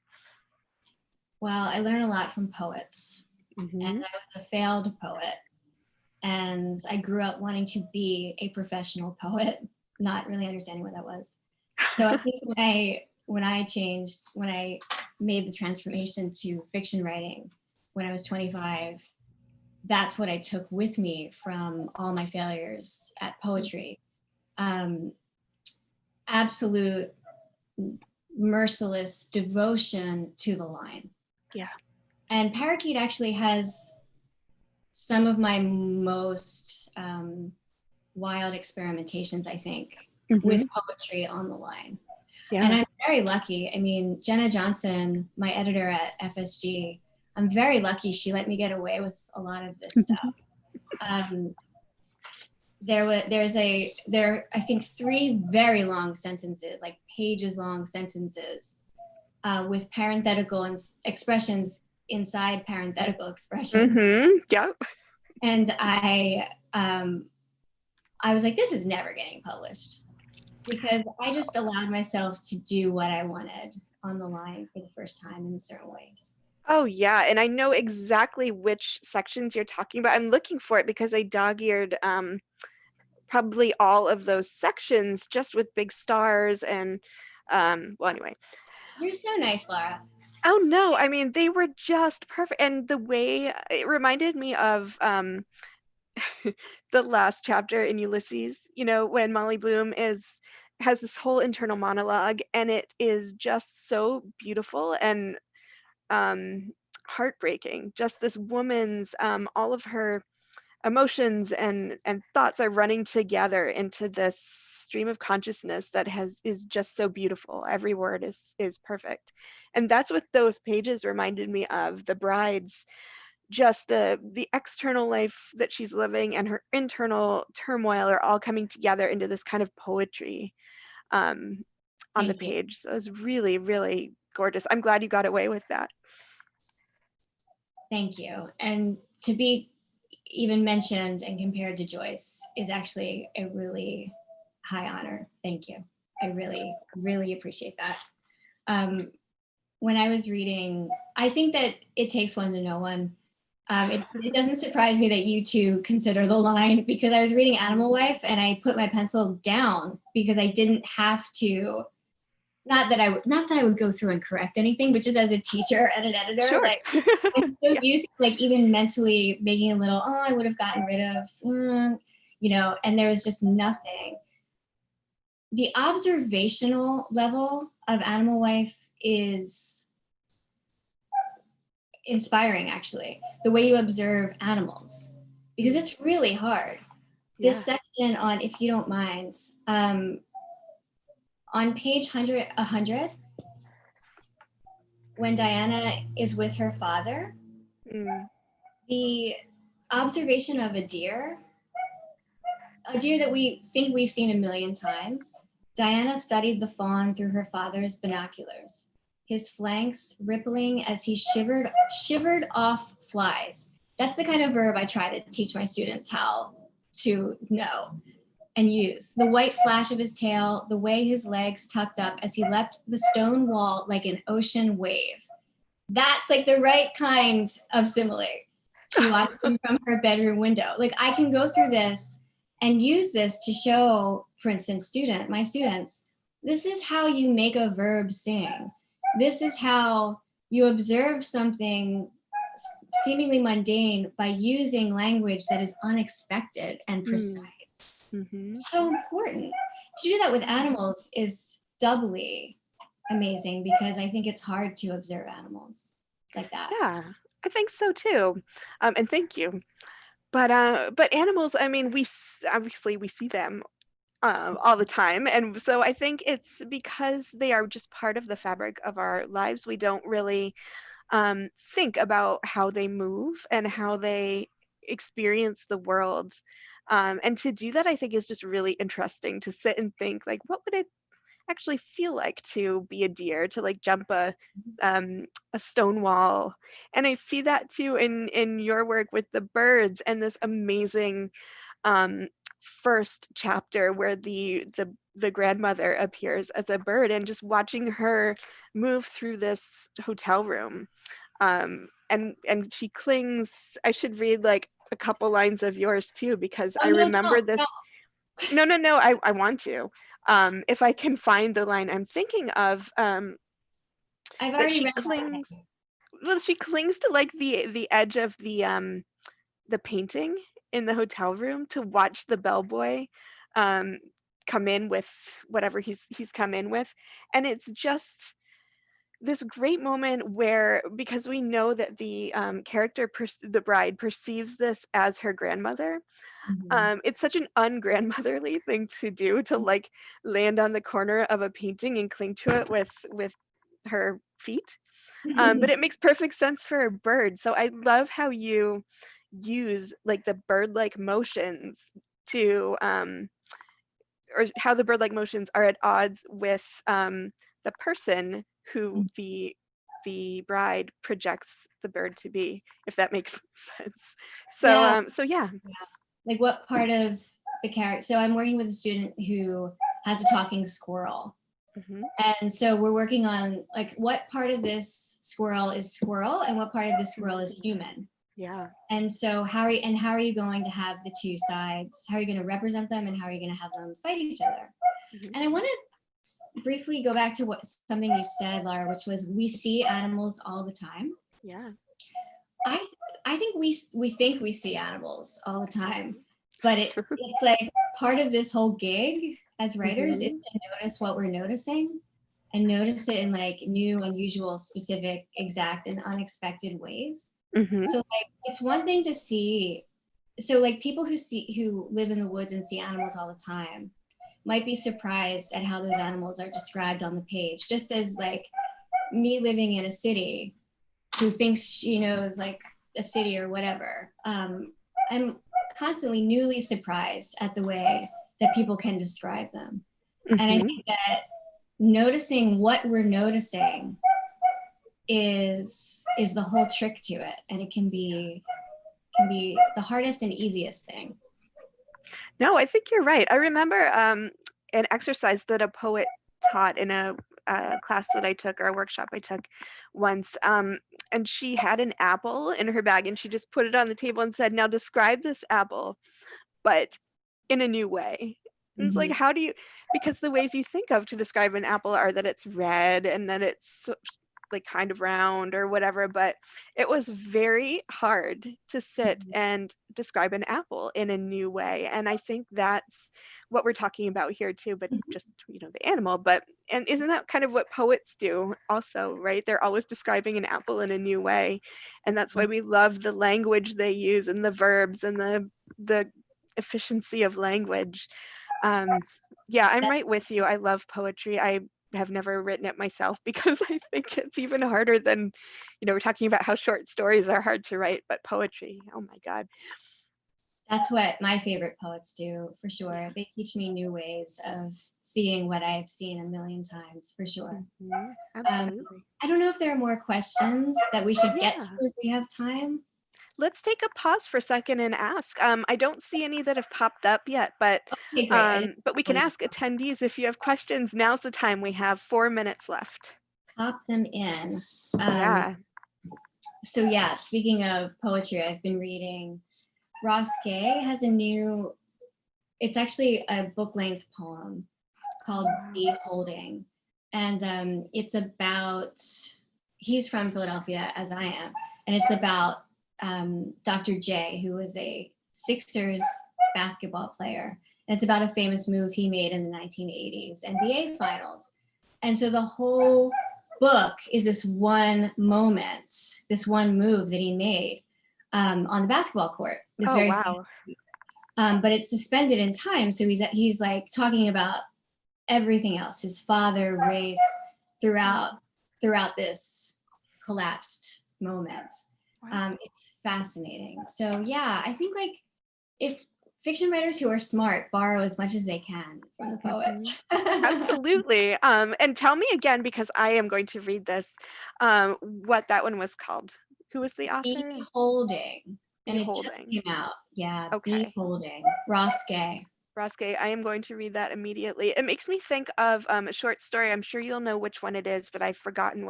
Well, I learn a lot from poets. Mm-hmm. And I was a failed poet. And I grew up wanting to be a professional poet, not really understanding what that was. So I think when I made the transformation to fiction writing when I was 25, that's what I took with me from all my failures at poetry. Absolute merciless devotion to the line. Yeah. And Parakeet actually has some of my most wild experimentations, I think, with poetry on the line. Yeah. And I'm very lucky. I mean, Jenna Johnson, my editor at FSG, I'm very lucky she let me get away with a lot of this stuff. There are I think 3 very long sentences, like pages long sentences, with parenthetical and expressions inside parenthetical expressions. Yep. And I was like, this is never getting published, because I just allowed myself to do what I wanted on the line for the first time in certain ways. Oh yeah, and I know exactly which sections you're talking about. I'm looking for it because I dog-eared probably all of those sections just with big stars and well, anyway. You're so nice, Lara. Oh no, I mean, they were just perfect. And the way it reminded me of the last chapter in Ulysses, when Molly Bloom has this whole internal monologue, and it is just so beautiful and heartbreaking. Just this woman's all of her emotions and thoughts are running together into this stream of consciousness that is just so beautiful. Every word is perfect. And that's what those pages reminded me of. The bride's just the external life that she's living and her internal turmoil are all coming together into this kind of poetry on the page. So it was really, really gorgeous. I'm glad you got away with that. Thank you. And to be even mentioned and compared to Joyce is actually a really high honor. Thank you. I really, really appreciate that. When I was reading, I think that it takes one to know one. It doesn't surprise me that you two consider the line, because I was reading Animal Wife and I put my pencil down because I didn't have to. Not that I would go through and correct anything, but just as a teacher and an editor, Sure. like I'm so used to like even mentally making a little, I would have gotten rid of, and there was just nothing. The observational level of Animal Wife is inspiring, actually, the way you observe animals, because it's really hard. Yeah. This section on, if you don't mind, on page 100, when Diana is with her father, the observation of a deer that we think we've seen a million times, Diana studied the fawn through her father's binoculars, his flanks rippling as he shivered off flies. That's the kind of verb I try to teach my students how to know and use. The white flash of his tail, the way his legs tucked up as he leapt the stone wall like an ocean wave. That's like the right kind of simile. She watched him from her bedroom window. Like I can go through this and use this to show, for instance, my students, this is how you make a verb sing. This is how you observe something seemingly mundane by using language that is unexpected and precise. So important. To do that with animals is doubly amazing, because I think it's hard to observe animals like that. Yeah, I think so too. And thank you. But animals, I mean, obviously we see them all the time, and so I think it's because they are just part of the fabric of our lives. We don't really think about how they move and how they experience the world. And to do that, I think is just really interesting to sit and think, like, what would it actually feel like to be a deer, to like jump a stone wall? And I see that too in your work with the birds, and this amazing first chapter where the grandmother appears as a bird, and just watching her move through this hotel room. And she clings. I should read like a couple lines of yours too, because I remember this. No, I want to. If I can find the line I'm thinking of, I've already read clings. Well, she clings to like the edge of the painting in the hotel room to watch the bellboy come in with whatever he's come in with, and it's just this great moment where, because we know that the character, the bride, perceives this as her grandmother. It's such an ungrandmotherly thing to do, to like land on the corner of a painting and cling to it with her feet. But it makes perfect sense for a bird. So I love how you use like the bird-like motions to or how the bird-like motions are at odds with the person who the bride projects the bird to be, if that makes sense. So so yeah. Like what part of the character? So I'm working with a student who has a talking squirrel. And so we're working on like what part of this squirrel is squirrel and what part of this squirrel is human. Yeah. And so how are you going to have the two sides? How are you going to represent them, and how are you going to have them fight each other? And I want to briefly go back to something you said, Lara, which was we see animals all the time. Yeah. I think we think we see animals all the time, but it's like part of this whole gig as writers is to notice what we're noticing, and notice it in like new, unusual, specific, exact, and unexpected ways. So like it's one thing to see, so like people who live in the woods and see animals all the time might be surprised at how those animals are described on the page, just as like me living in a city who thinks she knows like a city or whatever. I'm constantly newly surprised at the way that people can describe them. And I think that noticing what we're noticing is the whole trick to it. And it can be can be the hardest and easiest thing. No, I think you're right. I remember an exercise that a poet taught in a class that I took, or a workshop I took once. And she had an apple in her bag and she just put it on the table and said, now describe this apple, but in a new way. And it's like, how do you, because the ways you think of to describe an apple are that it's red and that it's like kind of round or whatever, but it was very hard to sit and describe an apple in a new way. And I think that's what we're talking about here too, but just, the animal. But, and isn't that kind of what poets do also, right? They're always describing an apple in a new way. And that's why we love the language they use and the verbs and the efficiency of language. Yeah, I'm right with you. I love poetry. I have never written it myself because I think it's even harder than, we're talking about how short stories are hard to write, but poetry, oh my God. That's what my favorite poets do, for sure. They teach me new ways of seeing what I've seen a million times, for sure. Absolutely. I don't know if there are more questions that we should get to if we have time. Let's take a pause for a second and ask. I don't see any that have popped up yet, but Okay, great. but we can ask attendees if you have questions. Now's the time. We have 4 minutes left. Pop them in. Yeah. So yeah, speaking of poetry, I've been reading, Ross Gay has a new, it's actually a book-length poem called Beholding. And it's about, he's from Philadelphia, as I am, and it's about Dr. J, who was a Sixers basketball player. And it's about a famous move he made in the 1980s NBA finals. And so the whole book is this one moment, this one move that he made on the basketball court. It's very wow. But it's suspended in time. So he's like talking about everything else, his father, race, throughout this collapsed moment. Wow. It's fascinating. So yeah, I think like if fiction writers who are smart borrow as much as they can from the poets. Absolutely. And tell me again, because I am going to read this, what that one was called. Who was the author? Beholding. And it just Beholding. came out. Yeah, Okay. Beholding. Ross Gay. Ross Gay, I am going to read that immediately. It makes me think of a short story. I'm sure you'll know which one it is, but I've forgotten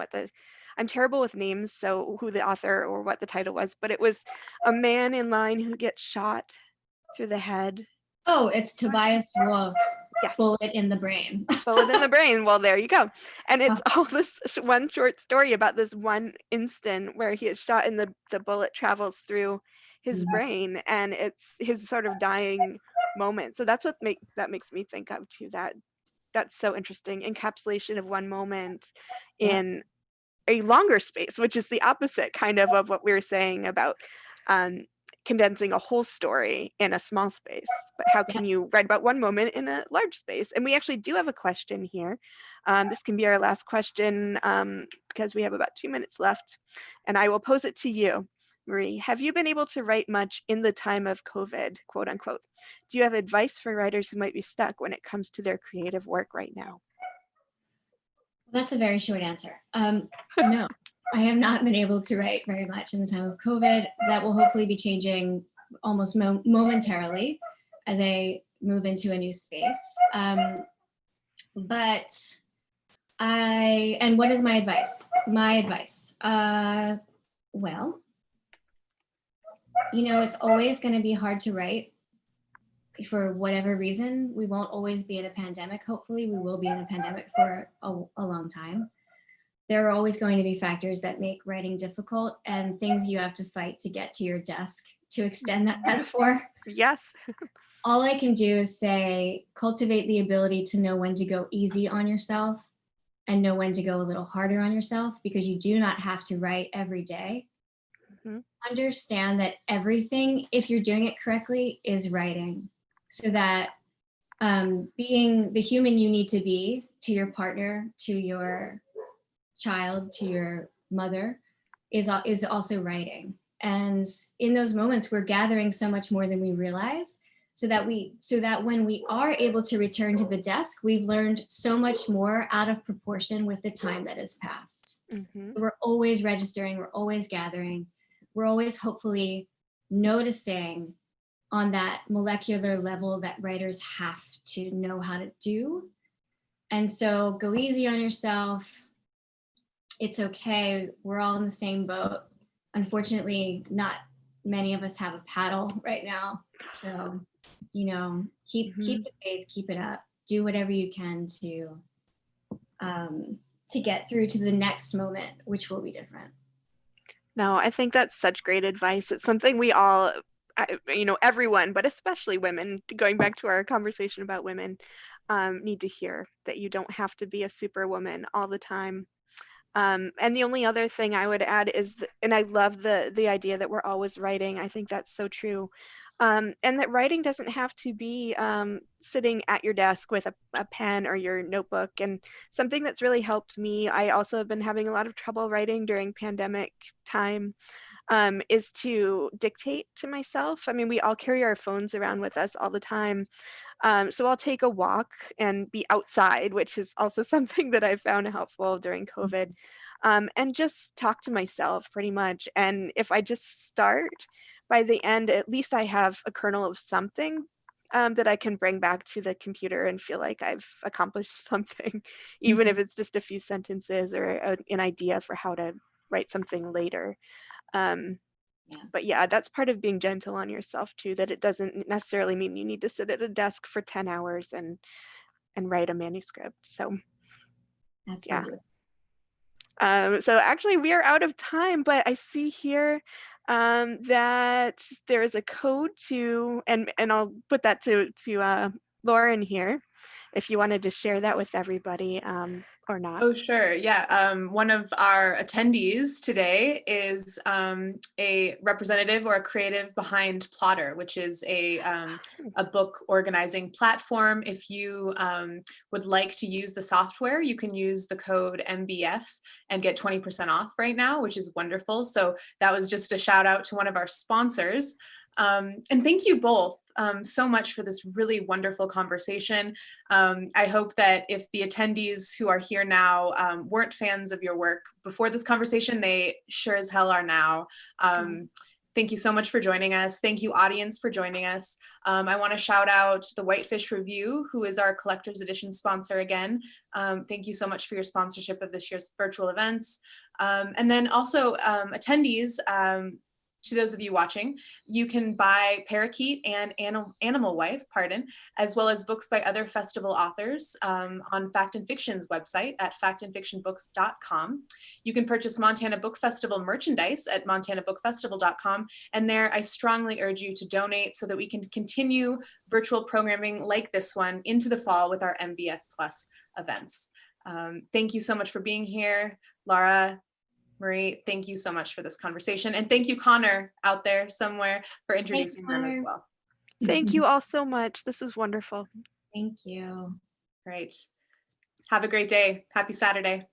I'm terrible with names, so who the author or what the title was, but it was a man in line who gets shot through the head. Oh, it's Tobias Wolff's Yes. Bullet in the Brain. Bullet in the Brain. Well, there you go. And it's all this one short story about this one instant where he is shot and the bullet travels through his brain, and it's his sort of dying moment. So that's what that makes me think of too. That's so interesting. Encapsulation of one moment in a longer space, which is the opposite kind of what we were saying about condensing a whole story in a small space. But how can you write about one moment in a large space? And we actually do have a question here. This can be our last question because we have about 2 minutes left, and I will pose it to you. Marie, have you been able to write much in the time of COVID, quote unquote? Do you have advice for writers who might be stuck when it comes to their creative work right now? That's a very short answer. No, I have not been able to write very much in the time of COVID. That will hopefully be changing almost momentarily as I move into a new space. And what is my advice? My advice, well, it's always going to be hard to write for whatever reason. We won't always be in a pandemic. Hopefully we will be in a pandemic for a long time. There are always going to be factors that make writing difficult and things you have to fight to get to your desk, to extend that metaphor. Yes. All I can do is say, cultivate the ability to know when to go easy on yourself and know when to go a little harder on yourself, because you do not have to write every day. Understand that everything, if you're doing it correctly, is writing, so that being the human you need to be to your partner, to your child, to your mother, is also writing. And in those moments, we're gathering so much more than we realize, so that when we are able to return to the desk, we've learned so much more out of proportion with the time that has passed. We're always registering, we're always gathering, we're always hopefully noticing on that molecular level that writers have to know how to do. And so go easy on yourself. It's okay. We're all in the same boat. Unfortunately, not many of us have a paddle right now. So, you know, keep the faith, keep it up. Do whatever you can to get through to the next moment, which will be different. No, I think that's such great advice. It's something we all, you know, everyone, but especially women, going back to our conversation about women, need to hear that you don't have to be a superwoman all the time. And the only other thing I would add is, and I love the idea that we're always writing. I think that's so true. And that writing doesn't have to be sitting at your desk with a pen or your notebook. And something that's really helped me, I also have been having a lot of trouble writing during pandemic time, is to dictate to myself. I mean, we all carry our phones around with us all the time. So I'll take a walk and be outside, which is also something that I found helpful during COVID, and just talk to myself pretty much. And if I just start, by the end, at least I have a kernel of something that I can bring back to the computer and feel like I've accomplished something, even if it's just a few sentences or an idea for how to write something later. But yeah, that's part of being gentle on yourself too, that it doesn't necessarily mean you need to sit at a desk for 10 hours and write a manuscript. So Absolutely. yeah. So actually we are out of time, but I see here that there is a code to, and I'll put that to Lauren here, if you wanted to share that with everybody or not. Oh, sure. Yeah. One of our attendees today is a representative or a creative behind Plotter, which is a book organizing platform. If you would like to use the software, you can use the code MBF and get 20% off right now, which is wonderful. So that was just a shout out to one of our sponsors. And thank you both so much for this really wonderful conversation. I hope that if the attendees who are here now weren't fans of your work before this conversation, they sure as hell are now. Thank you so much for joining us. Thank you, audience, for joining us. I want to shout out the Whitefish Review, who is our collector's edition sponsor again. Thank you so much for your sponsorship of this year's virtual events. And then also attendees, to those of you watching, you can buy Parakeet and Animal Wife, as well as books by other festival authors on Fact and Fiction's website at factandfictionbooks.com. You can purchase Montana Book Festival merchandise at montanabookfestival.com. And there, I strongly urge you to donate so that we can continue virtual programming like this one into the fall with our MBF Plus events. Thank you so much for being here, Lara. Marie, thank you so much for this conversation. And thank you, Connor, out there somewhere, for introducing them as well. Thank you all so much. This was wonderful. Thank you. Great. Have a great day. Happy Saturday.